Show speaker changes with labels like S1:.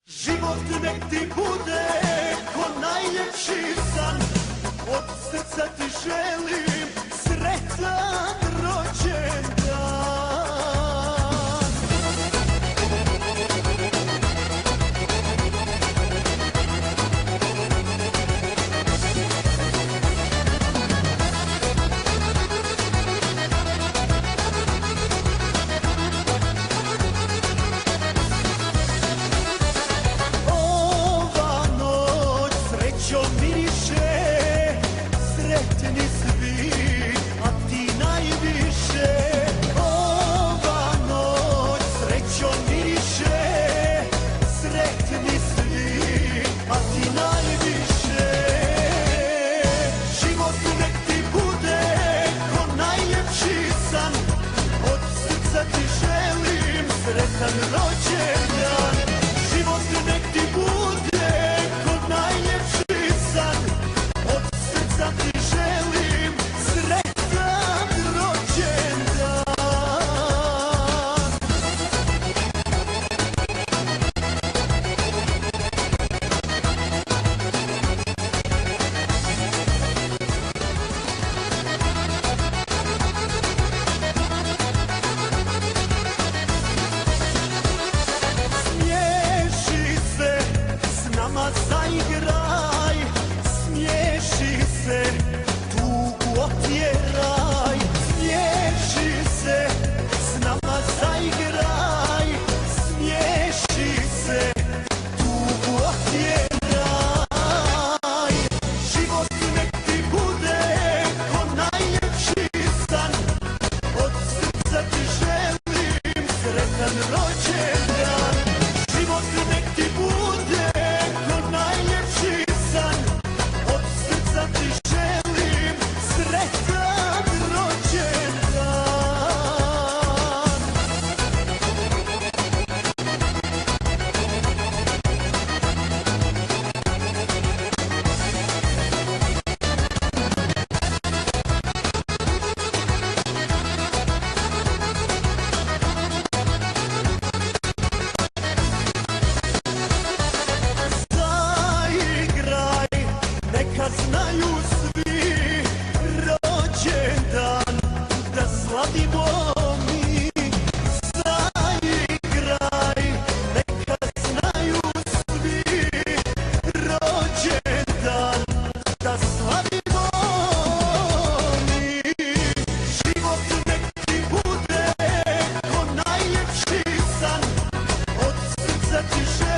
S1: Život nek ti bude ko najljepši san, od srca ti želim sretan rođendan. Sretan rođendan, život nek ti bude ko najljepši san, od srca ti želim sretan rođendan. Zaigraj, smiješi se, tugu otjeraj, smiješi se, s nama zaigraj, smiješi se, tugu otjeraj. Život nek ti bude ko najljepši san, od srca ti želim sretan rođendan. Život nek ti bude najljepši san, od srca ti želim sretan rođendan. Neka znaju svi rođendan da slavimo mi. Zaigraj, neka znaju svi rođendan da slavimo mi. Život nek ti bude ko najljepši san, od srca ti želim